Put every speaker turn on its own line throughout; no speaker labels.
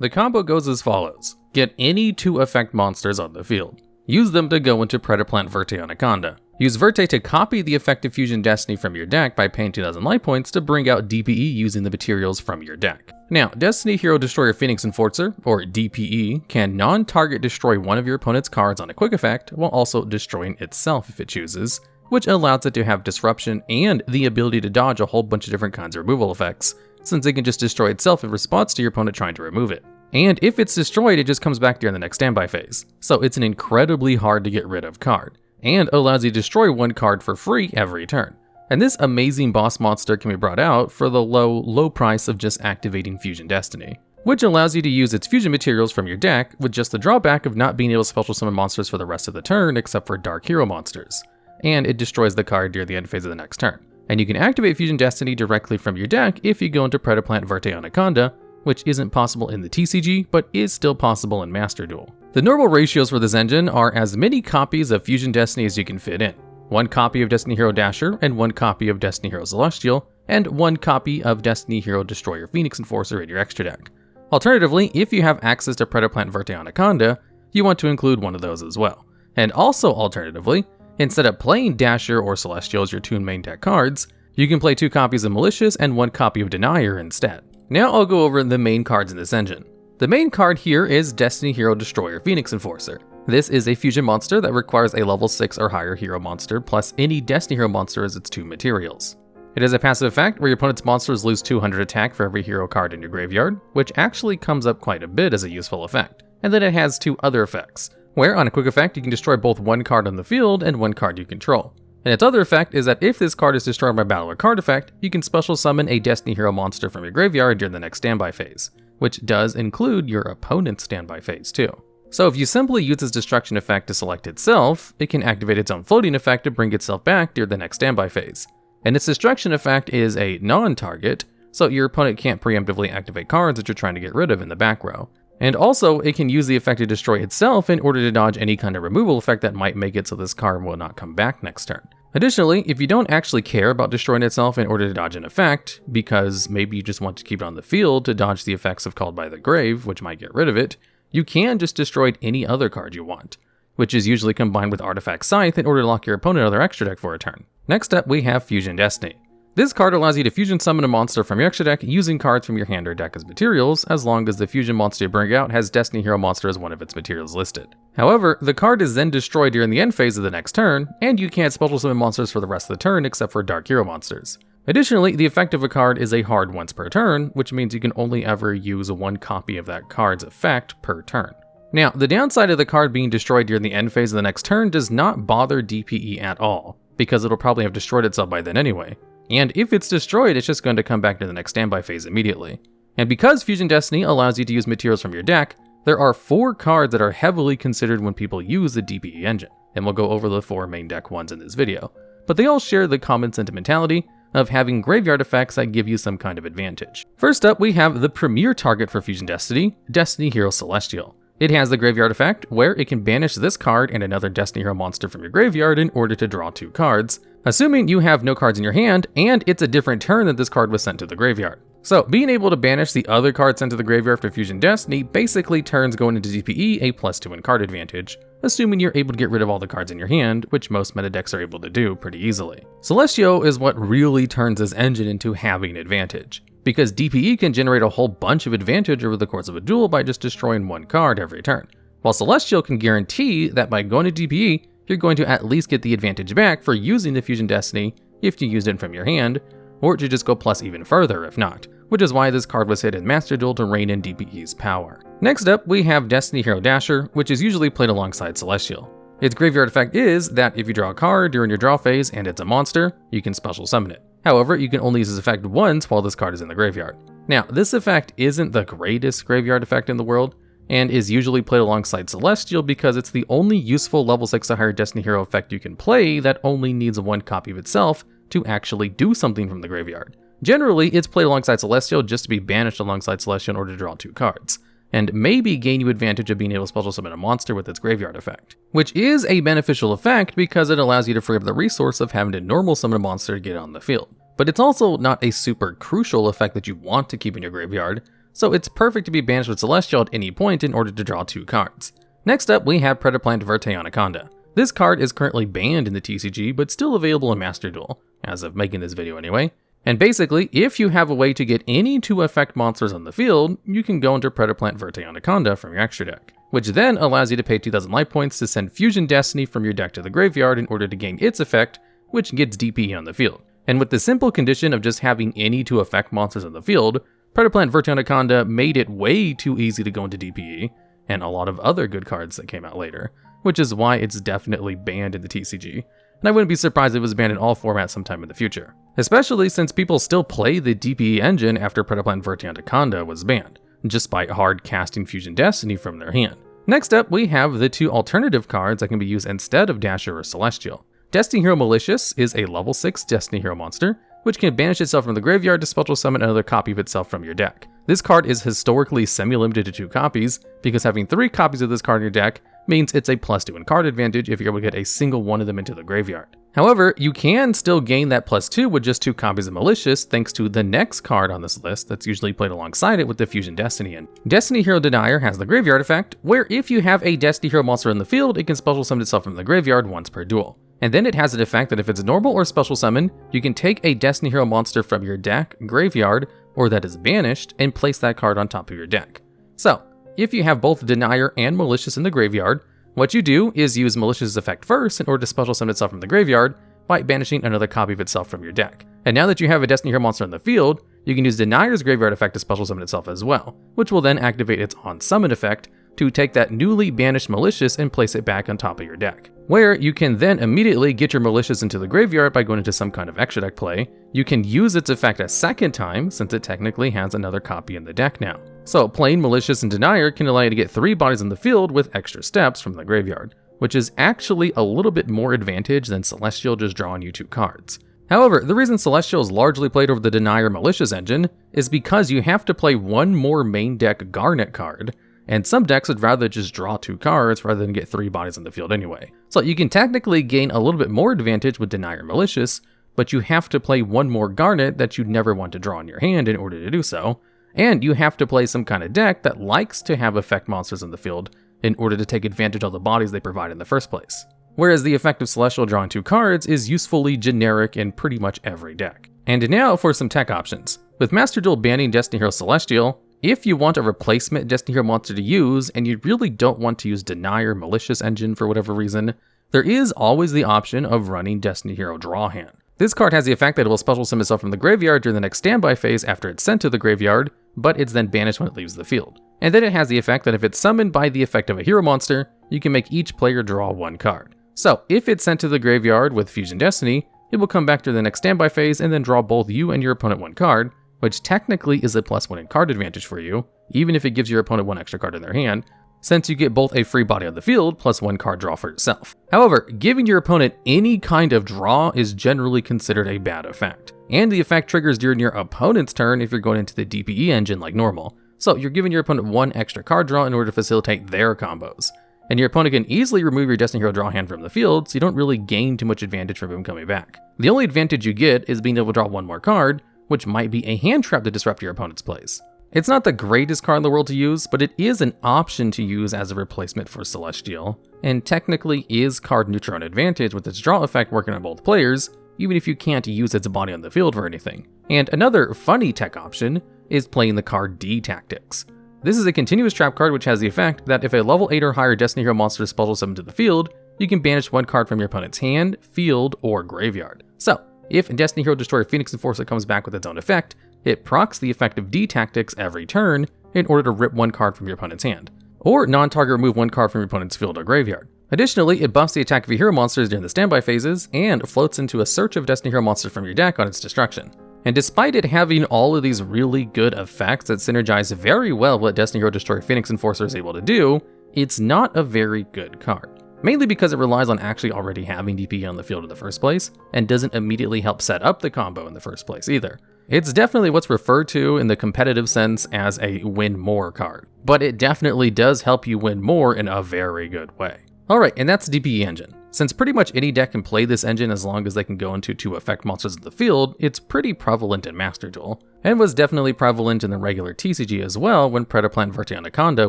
The combo goes as follows. Get any 2 effect monsters on the field. Use them to go into Predaplant Verte Anaconda. Use Verte to copy the effective Fusion Destiny from your deck by paying 2,000 life points to bring out DPE using the materials from your deck. Now, Destiny Hero Destroyer Phoenix Enforcer, or DPE, can non-target destroy one of your opponent's cards on a quick effect while also destroying itself if it chooses, which allows it to have disruption and the ability to dodge a whole bunch of different kinds of removal effects, since it can just destroy itself in response to your opponent trying to remove it. And if it's destroyed, it just comes back during the next standby phase, so it's an incredibly hard to get rid of card, and allows you to destroy one card for free every turn. And this amazing boss monster can be brought out for the low price of just activating Fusion Destiny, which allows you to use its fusion materials from your deck with just the drawback of not being able to special summon monsters for the rest of the turn except for Dark Hero monsters, and it destroys the card near the end phase of the next turn. And you can activate Fusion Destiny directly from your deck if you go into Predaplant Verte Anaconda, which isn't possible in the TCG, but is still possible in Master Duel. The normal ratios for this engine are as many copies of Fusion Destiny as you can fit in. 1 copy of Destiny Hero Dasher, and 1 copy of Destiny Hero Celestial, and 1 copy of Destiny Hero Destroyer Phoenix Enforcer in your extra deck. Alternatively, if you have access to Predaplant Verte Anaconda, you want to include one of those as well. And also alternatively, instead of playing Dasher or Celestial as your 2 main deck cards, you can play 2 copies of Malicious and 1 copy of Denier instead. Now I'll go over the main cards in this engine. The main card here is Destiny Hero Destroyer Phoenix Enforcer. This is a fusion monster that requires a level 6 or higher hero monster plus any Destiny Hero monster as its 2 materials. It has a passive effect where your opponent's monsters lose 200 attack for every hero card in your graveyard, which actually comes up quite a bit as a useful effect. And then it has 2 other effects, where on a quick effect you can destroy both 1 card on the field and 1 card you control. And its other effect is that if this card is destroyed by battle or card effect, you can special summon a Destiny Hero monster from your graveyard during the next standby phase, which does include your opponent's standby phase too. So if you simply use its destruction effect to select itself, it can activate its own floating effect to bring itself back during the next standby phase. And its destruction effect is a non-target, so your opponent can't preemptively activate cards that you're trying to get rid of in the back row. And also, it can use the effect to destroy itself in order to dodge any kind of removal effect that might make it so this card will not come back next turn. Additionally, if you don't actually care about destroying itself in order to dodge an effect, because maybe you just want to keep it on the field to dodge the effects of Called by the Grave, which might get rid of it, you can just destroy any other card you want, which is usually combined with Artifact Scythe in order to lock your opponent out of their extra deck for a turn. Next up, we have Fusion Destiny. This card allows you to fusion summon a monster from your extra deck using cards from your hand or deck as materials, as long as the fusion monster you bring out has Destiny Hero monster as one of its materials listed. However, the card is then destroyed during the end phase of the next turn, and you can't special summon monsters for the rest of the turn except for Dark Hero monsters. Additionally, the effect of a card is a hard once per turn, which means you can only ever use 1 copy of that card's effect per turn. Now, the downside of the card being destroyed during the end phase of the next turn does not bother DPE at all, because it'll probably have destroyed itself by then anyway. And if it's destroyed, it's just going to come back to the next standby phase immediately. And because Fusion Destiny allows you to use materials from your deck, there are 4 cards that are heavily considered when people use the DPE engine, and we'll go over the 4 main deck ones in this video. But they all share the common sentimentality of having graveyard effects that give you some kind of advantage. First up, we have the premier target for Fusion Destiny, Destiny Hero Celestial. It has the graveyard effect, where it can banish this card and another Destiny Hero monster from your graveyard in order to draw 2 cards, assuming you have no cards in your hand, and it's a different turn that this card was sent to the graveyard. So being able to banish the other card sent to the graveyard after Fusion Destiny basically turns going into DPE a +2 in card advantage, assuming you're able to get rid of all the cards in your hand, which most meta decks are able to do pretty easily. Celestial is what really turns this engine into having advantage, because DPE can generate a whole bunch of advantage over the course of a duel by just destroying 1 card every turn, while Celestial can guarantee that by going to DPE, you're going to at least get the advantage back for using the Fusion Destiny if you used it from your hand, or it should just go plus even further if not, which is why this card was hit in Master Duel to rein in DPE's power. Next up, we have Destiny Hero Dasher, which is usually played alongside Celestial. Its graveyard effect is that if you draw a card during your draw phase and it's a monster, you can special summon it. However, you can only use this effect once while this card is in the graveyard. Now, this effect isn't the greatest graveyard effect in the world, and is usually played alongside Celestial because it's the only useful level 6 or higher Destiny Hero effect you can play that only needs 1 copy of itself to actually do something from the graveyard. Generally, it's played alongside Celestial just to be banished alongside Celestial in order to draw 2 cards, and maybe gain you advantage of being able to special summon a monster with its graveyard effect, which is a beneficial effect because it allows you to free up the resource of having to normal summon a monster to get it on the field. But it's also not a super crucial effect that you want to keep in your graveyard, so it's perfect to be banished with Celestial at any point in order to draw 2 cards. Next up, we have Predaplant Verte Anaconda. This card is currently banned in the TCG, but still available in Master Duel, as of making this video anyway. And basically, if you have a way to get any 2 effect monsters on the field, you can go into Predaplant Verte Anaconda from your extra deck, which then allows you to pay 2,000 life points to send Fusion Destiny from your deck to the graveyard in order to gain its effect, which gets DPE on the field. And with the simple condition of just having any 2 effect monsters on the field, Predaplant Verte Anaconda made it way too easy to go into DPE, and a lot of other good cards that came out later, which is why it's definitely banned in the TCG. And I wouldn't be surprised if it was banned in all formats sometime in the future, especially since people still play the DPE engine after Predaplant Verte Anaconda was banned, despite hard casting Fusion Destiny from their hand. Next up, we have the 2 alternative cards that can be used instead of Dasher or Celestial. Destiny Hero Malicious is a level 6 Destiny Hero monster, which can banish itself from the graveyard to special summon another copy of itself from your deck. This card is historically semi-limited to 2 copies, because having 3 copies of this card in your deck means it's a +2 in card advantage if you're able to get a single one of them into the graveyard. However, you can still gain that +2 with just 2 copies of Malicious thanks to the next card on this list that's usually played alongside it with the Fusion Destiny in. Destiny Hero Denier has the graveyard effect, where if you have a Destiny Hero monster in the field, it can special summon itself from the graveyard once per duel. And then it has an effect that if it's normal or special summon, you can take a Destiny Hero monster from your deck, graveyard, or that is banished, and place that card on top of your deck. So, if you have both Denier and Malicious in the graveyard, what you do is use Malicious' effect first in order to special summon itself from the graveyard by banishing another copy of itself from your deck. And now that you have a Destiny Hero monster in the field, you can use Denier's graveyard effect to special summon itself as well, which will then activate its on-summon effect to take that newly banished Malicious and place it back on top of your deck, where you can then immediately get your Malicious into the graveyard by going into some kind of extra deck play. You can use its effect a second time, since it technically has another copy in the deck now. So playing Malicious and Denier can allow you to get 3 bodies in the field with extra steps from the graveyard, which is actually a little bit more advantage than Celestial just drawing you 2 cards. However, the reason Celestial is largely played over the Denier Malicious engine is because you have to play 1 more main deck Garnet card, and some decks would rather just draw 2 cards rather than get 3 bodies in the field anyway. So you can technically gain a little bit more advantage with Denier Malicious, but you have to play 1 more Garnet that you'd never want to draw in your hand in order to do so, and you have to play some kind of deck that likes to have effect monsters in the field in order to take advantage of the bodies they provide in the first place. Whereas the effect of Celestial drawing 2 cards is usefully generic in pretty much every deck. And now for some tech options. With Master Duel banning Destiny Hero Celestial, if you want a replacement Destiny Hero monster to use and you really don't want to use Denier Malicious engine for whatever reason, there is always the option of running Destiny Hero Draw Hand. This card has the effect that it will special summon itself from the graveyard during the next standby phase after it's sent to the graveyard, but it's then banished when it leaves the field. And then it has the effect that if it's summoned by the effect of a hero monster, you can make each player draw 1 card. So if it's sent to the graveyard with Fusion Destiny, it will come back to the next standby phase and then draw both you and your opponent 1 card, which technically is a +1 in card advantage for you, even if it gives your opponent 1 extra card in their hand, since you get both a free body on the field plus 1 card draw for yourself. However, giving your opponent any kind of draw is generally considered a bad effect, and the effect triggers during your opponent's turn if you're going into the DPE engine like normal, so you're giving your opponent 1 extra card draw in order to facilitate their combos. And your opponent can easily remove your Destiny Hero Draw Hand from the field, so you don't really gain too much advantage from him coming back. The only advantage you get is being able to draw 1 more card, which might be a hand trap to disrupt your opponent's plays. It's not the greatest card in the world to use, but it is an option to use as a replacement for Celestial, and technically is card neutral on advantage with its draw effect working on both players, even if you can't use its body on the field for anything. And another funny tech option is playing the card D Tactics. This is a continuous trap card which has the effect that if a level 8 or higher Destiny Hero monster is special summoned to the field, you can banish 1 card from your opponent's hand, field, or graveyard. So, if Destiny Hero Destroyer Phoenix Enforcer comes back with its own effect, it procs the effect of D Tactics every turn in order to rip 1 card from your opponent's hand, or non-target remove 1 card from your opponent's field or graveyard. Additionally, it buffs the attack of your hero monsters during the standby phases, and floats into a search of Destiny Hero monsters from your deck on its destruction. And despite it having all of these really good effects that synergize very well with what Destiny Hero Destroyer Phoenix Enforcer is able to do, it's not a very good card. Mainly because it relies on actually already having DPE on the field in the first place, and doesn't immediately help set up the combo in the first place either. It's definitely what's referred to in the competitive sense as a win more card, but it definitely does help you win more in a very good way. Alright, and that's DPE Engine. Since pretty much any deck can play this engine as long as they can go into 2 effect monsters in the field, it's pretty prevalent in Master Duel, and was definitely prevalent in the regular TCG as well when Predaplant Verte Anaconda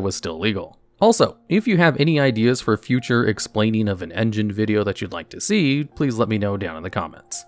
was still legal. Also, if you have any ideas for future explaining of an engine video that you'd like to see, please let me know down in the comments.